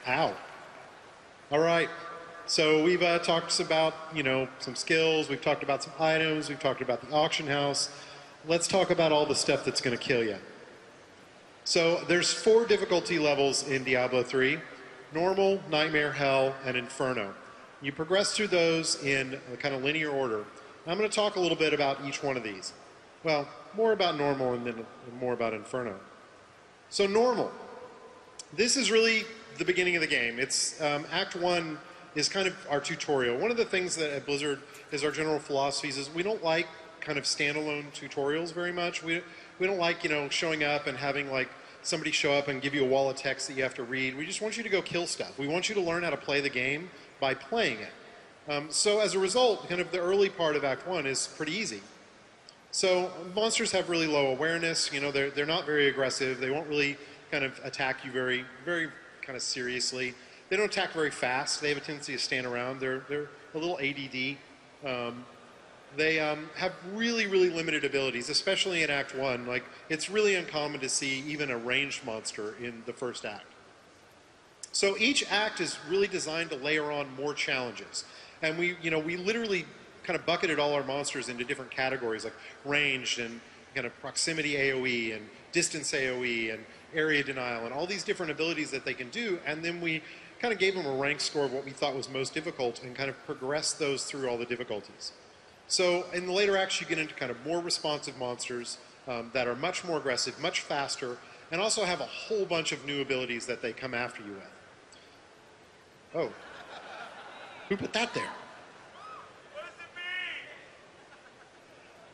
Ow. All right. So we've talked about, some skills. We've talked about some items. We've talked about the auction house. Let's talk about all the stuff that's going to kill you. So there's 4 difficulty levels in Diablo 3. Normal, Nightmare, Hell, and Inferno. You progress through those in a kind of linear order. I'm going to talk a little bit about each one of these. Well, more about normal and then more about Inferno. So normal. This is really the beginning of the game. It's Act 1 is kind of our tutorial. One of the things that at Blizzard is our general philosophies is we don't like kind of standalone tutorials very much. We don't like, showing up and having like somebody show up and give you a wall of text that you have to read. We just want you to go kill stuff. We want you to learn how to play the game by playing it. So as a result, kind of the early part of Act 1 is pretty easy. So monsters have really low awareness. They're not very aggressive. They won't really kind of attack you very, very kind of seriously. They don't attack very fast. They have a tendency to stand around. They're a little ADD. They have really, really limited abilities, especially in Act 1. Like, it's really uncommon to see even a ranged monster in the first act. So each act is really designed to layer on more challenges. And we literally kind of bucketed all our monsters into different categories, like ranged and kind of proximity AoE and distance AoE and area denial and all these different abilities that they can do. And then we kind of gave them a rank score of what we thought was most difficult and kind of progressed those through all the difficulties. So in the later acts, you get into kind of more responsive monsters that are much more aggressive, much faster, and also have a whole bunch of new abilities that they come after you with. Oh, who put that there? What does it mean?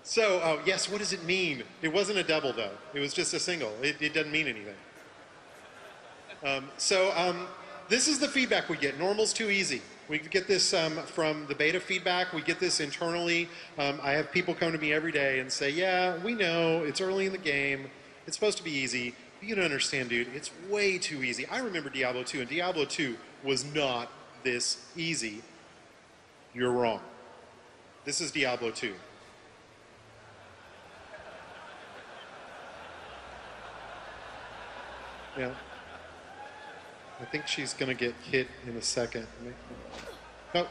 So, yes, what does it mean? It wasn't a double, though. It was just a single. It doesn't mean anything. This is the feedback we get. Normal's too easy. We get this from the beta feedback. We get this internally. I have people come to me every day and say, yeah, we know, it's early in the game. It's supposed to be easy. But you don't understand, dude. It's way too easy. I remember Diablo 2, and Diablo 2 was not this easy. You're wrong. This is Diablo 2. Yeah. I think she's going to get hit in a second.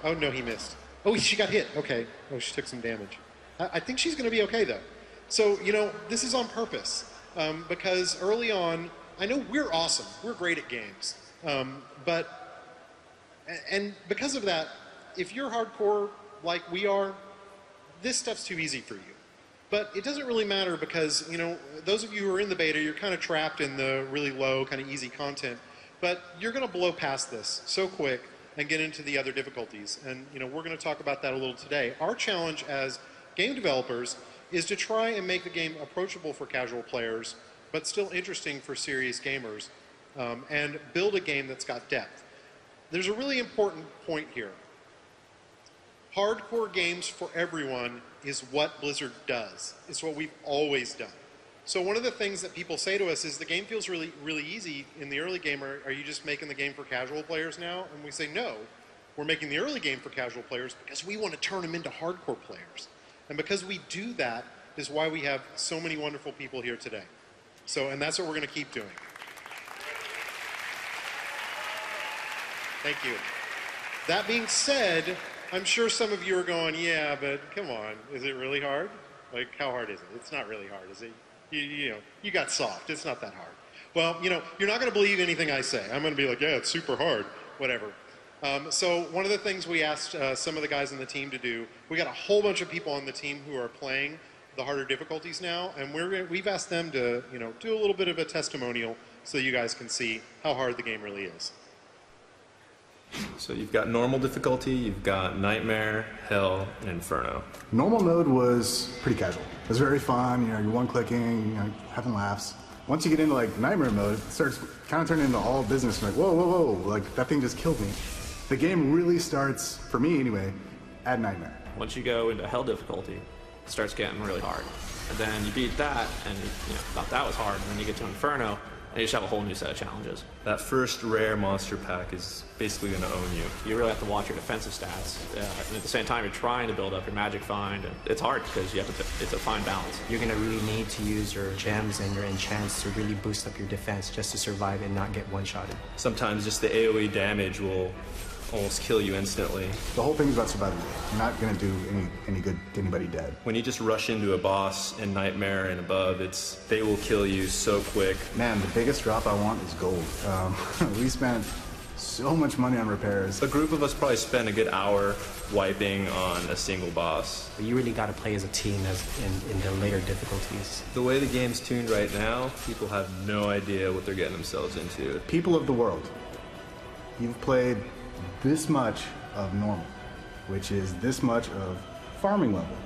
Oh, no, he missed. Oh, she got hit. Okay. Oh, she took some damage. I think she's going to be okay, though. So, this is on purpose. Because early on, I know we're awesome. We're great at games. And because of that, if you're hardcore like we are, this stuff's too easy for you. But it doesn't really matter because, those of you who are in the beta, you're kind of trapped in the really low, kind of easy content. But you're going to blow past this so quick and get into the other difficulties. And, we're going to talk about that a little today. Our challenge as game developers is to try and make the game approachable for casual players, but still interesting for serious gamers, and build a game that's got depth. There's a really important point here. Hardcore games for everyone is what Blizzard does. It's what we've always done. So one of the things that people say to us is the game feels really, really easy in the early game. Are you just making the game for casual players now? And we say, no, we're making the early game for casual players because we want to turn them into hardcore players. And because we do that is why we have so many wonderful people here today. And that's what we're going to keep doing. Thank you. That being said, I'm sure some of you are going, yeah, but come on, is it really hard? Like, how hard is it? It's not really hard, is it? You got soft. It's not that hard. Well, you're not going to believe anything I say. I'm going to be like, yeah, it's super hard, whatever. So one of the things we asked some of the guys on the team to do, we got a whole bunch of people on the team who are playing the harder difficulties now, and we've asked them to, do a little bit of a testimonial so you guys can see how hard the game really is. So you've got normal difficulty, you've got nightmare, hell, and inferno. Normal mode was pretty casual. It was very fun, you're one-clicking, having laughs. Once you get into like nightmare mode, it starts kind of turning into all business. You're like, whoa, whoa, whoa, like that thing just killed me. The game really starts, for me anyway, at nightmare. Once you go into hell difficulty, it starts getting really hard. And then you beat that, and you thought that was hard, and then you get to inferno, And you just have a whole new set of challenges. That first rare monster pack is basically going to own you. You really have to watch your defensive stats. And at the same time, you're trying to build up your magic find, and it's hard because you have to. It's a fine balance. You're gonna really need to use your gems and your enchants to really boost up your defense just to survive and not get one-shotted. Sometimes just the AoE damage will almost kill you instantly. The whole thing is about surviving. You're not going to do any good to anybody dead. When you just rush into a boss in Nightmare and above, they will kill you so quick. Man, the biggest drop I want is gold. We spent so much money on repairs. A group of us probably spent a good hour wiping on a single boss. But you really gotta play as a team in the later difficulties. The way the game's tuned right now, people have no idea what they're getting themselves into. People of the world, you've played this much of normal, which is this much of farming level.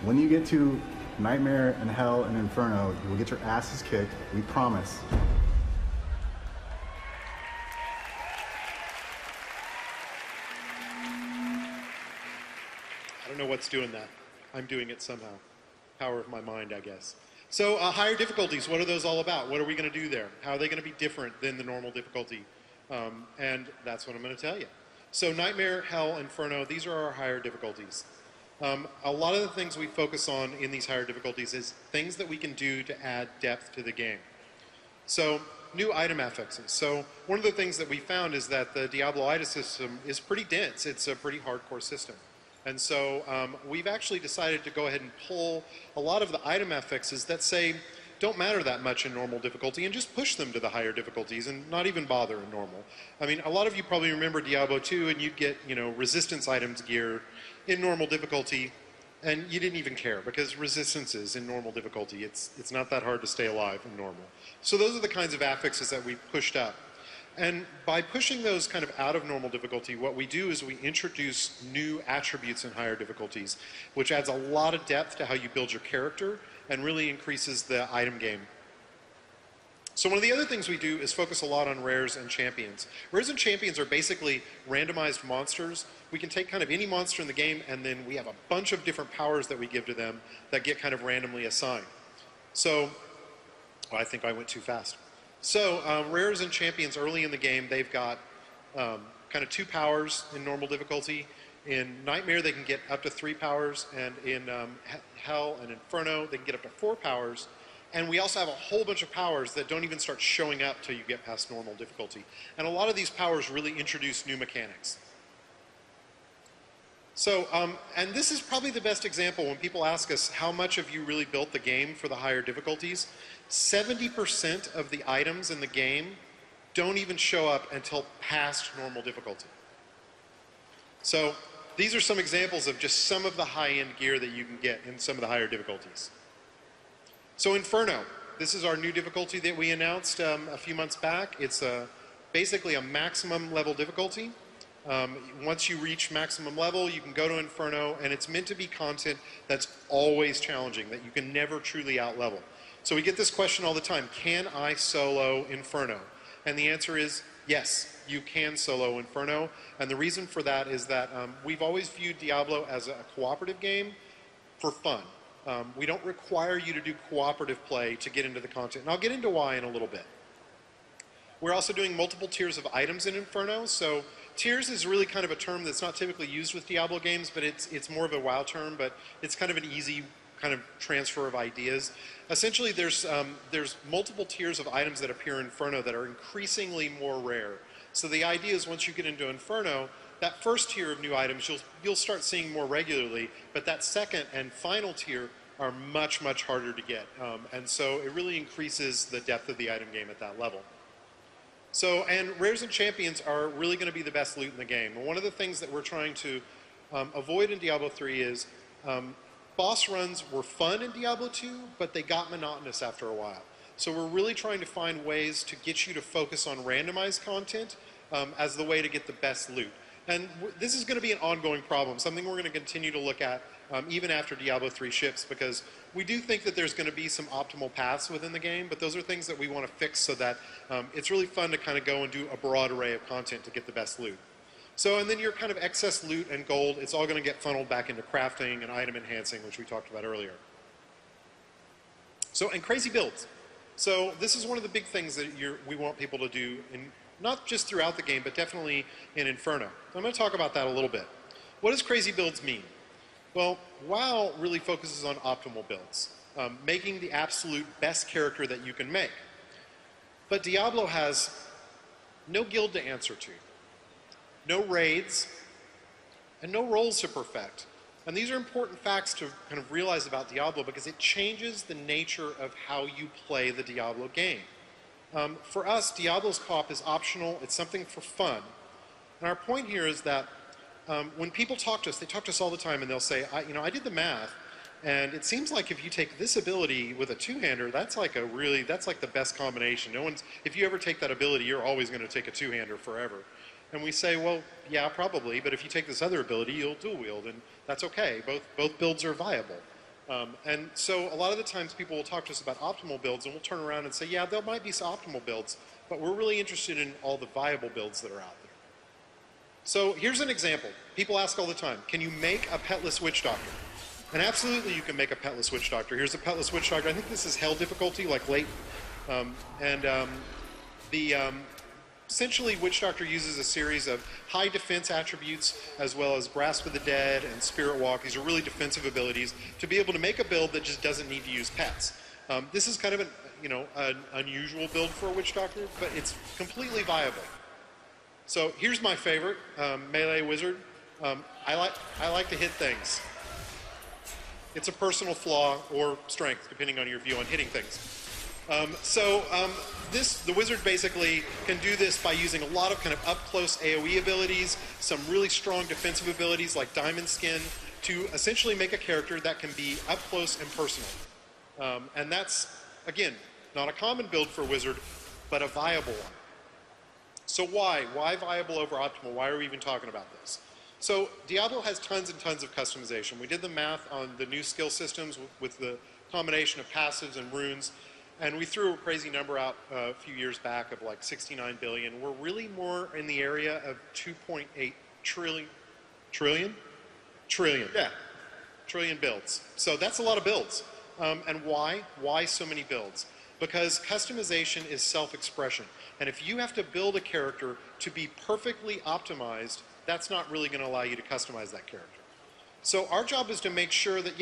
When you get to Nightmare and Hell and Inferno, you will get your asses kicked, we promise. I don't know what's doing that. I'm doing it somehow. Power of my mind, I guess. So higher difficulties, what are those all about? What are we going to do there? How are they going to be different than the normal difficulty? And that's what I'm going to tell you. So Nightmare, Hell, Inferno, these are our higher difficulties. A lot of the things we focus on in these higher difficulties is things that we can do to add depth to the game. So new item affixes. So one of the things that we found is that the Diablo item system is pretty dense. It's a pretty hardcore system. And so we've actually decided to go ahead and pull a lot of the item affixes that say don't matter that much in normal difficulty and just push them to the higher difficulties and not even bother in normal. I mean, a lot of you probably remember Diablo 2 and you'd get, resistance items gear in normal difficulty and you didn't even care because resistances in normal difficulty, it's not that hard to stay alive in normal. So those are the kinds of affixes that we've pushed up. And by pushing those kind of out of normal difficulty, what we do is we introduce new attributes in higher difficulties, which adds a lot of depth to how you build your character and really increases the item game. So one of the other things we do is focus a lot on rares and champions. Rares and champions are basically randomized monsters. We can take kind of any monster in the game and then we have a bunch of different powers that we give to them that get kind of randomly assigned. So, I think I went too fast. So rares and champions early in the game, they've got kind of 2 powers in normal difficulty. In Nightmare, they can get up to 3 powers, and in Hell and Inferno, they can get up to 4 powers. And we also have a whole bunch of powers that don't even start showing up till you get past normal difficulty. And a lot of these powers really introduce new mechanics. So, and this is probably the best example when people ask us how much have you really built the game for the higher difficulties. 70% of the items in the game don't even show up until past normal difficulty. So these are some examples of just some of the high-end gear that you can get in some of the higher difficulties. So Inferno, this is our new difficulty that we announced a few months back. It's basically a maximum level difficulty. Once you reach maximum level, you can go to Inferno, and it's meant to be content that's always challenging, that you can never truly out-level. So we get this question all the time, can I solo Inferno? And the answer is yes, you can solo Inferno. And the reason for that is that we've always viewed Diablo as a cooperative game for fun. We don't require you to do cooperative play to get into the content. And I'll get into why in a little bit. We're also doing multiple tiers of items in Inferno. So tiers is really kind of a term that's not typically used with Diablo games, but it's more of a WoW term, but it's kind of an easy kind of transfer of ideas. Essentially, there's multiple tiers of items that appear in Inferno that are increasingly more rare. So the idea is once you get into Inferno, that first tier of new items you'll start seeing more regularly, but that second and final tier are much, much harder to get. And so it really increases the depth of the item game at that level. So, and rares and champions are really going to be the best loot in the game. And one of the things that we're trying to avoid in Diablo 3 is boss runs were fun in Diablo 2, but they got monotonous after a while. So we're really trying to find ways to get you to focus on randomized content as the way to get the best loot. And this is going to be an ongoing problem, something we're going to continue to look at even after Diablo 3 ships, because we do think that there's going to be some optimal paths within the game, but those are things that we want to fix so that it's really fun to kind of go and do a broad array of content to get the best loot. So, and then your kind of excess loot and gold, it's all going to get funneled back into crafting and item enhancing, which we talked about earlier. So, and crazy builds. So this is one of the big things that we want people to do, not just throughout the game, but definitely in Inferno. So I'm going to talk about that a little bit. What does crazy builds mean? Well, WoW really focuses on optimal builds, making the absolute best character that you can make. But Diablo has no guild to answer to, no raids, and no roles to perfect. And these are important facts to kind of realize about Diablo because it changes the nature of how you play the Diablo game. For us, Diablo's co-op is optional. It's something for fun. And our point here is that when people talk to us, they talk to us all the time and they'll say, I did the math, and it seems like if you take this ability with a two-hander, that's like the best combination. If you ever take that ability, you're always going to take a two-hander forever. And we say, well, yeah, probably, but if you take this other ability, you'll dual wield, and that's okay. Both builds are viable. And so a lot of the times people will talk to us about optimal builds, and we'll turn around and say, yeah, there might be some optimal builds, but we're really interested in all the viable builds that are out there. So here's an example. People ask all the time, can you make a petless witch doctor? And absolutely you can make a petless witch doctor. Here's a petless witch doctor. I think this is hell difficulty, like late. Essentially, Witch Doctor uses a series of high defense attributes as well as Grasp of the Dead and Spirit Walk. These are really defensive abilities to be able to make a build that just doesn't need to use pets. This is kind of an unusual build for a Witch Doctor, but it's completely viable. So here's my favorite, Melee Wizard. I like to hit things. It's a personal flaw or strength, depending on your view on hitting things. The wizard basically can do this by using a lot of kind of up-close AoE abilities, some really strong defensive abilities like Diamond Skin, to essentially make a character that can be up-close and personal. And that's, again, not a common build for a wizard, but a viable one. So why? Why viable over optimal? Why are we even talking about this? So Diablo has tons and tons of customization. We did the math on the new skill systems with the combination of passives and runes. And we threw a crazy number out a few years back of like 69 billion. We're really more in the area of 2.8 trillion. Trillion? Trillion. Yeah. Trillion builds. So that's a lot of builds. And why? Why so many builds? Because customization is self-expression. And if you have to build a character to be perfectly optimized, that's not really going to allow you to customize that character. So our job is to make sure that,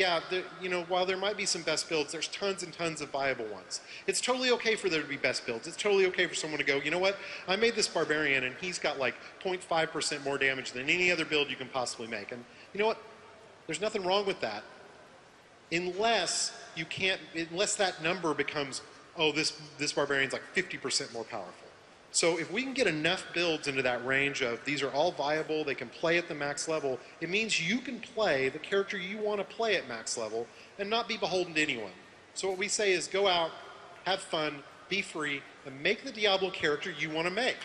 while there might be some best builds, there's tons and tons of viable ones. It's totally okay for there to be best builds. It's totally okay for someone to go, you know what, I made this barbarian and he's got like 0.5% more damage than any other build you can possibly make. And you know what, there's nothing wrong with that. Unless that number becomes, oh, this barbarian's like 50% more powerful. So if we can get enough builds into that range of these are all viable, they can play at the max level, it means you can play the character you want to play at max level and not be beholden to anyone. So what we say is go out, have fun, be free, and make the Diablo character you want to make.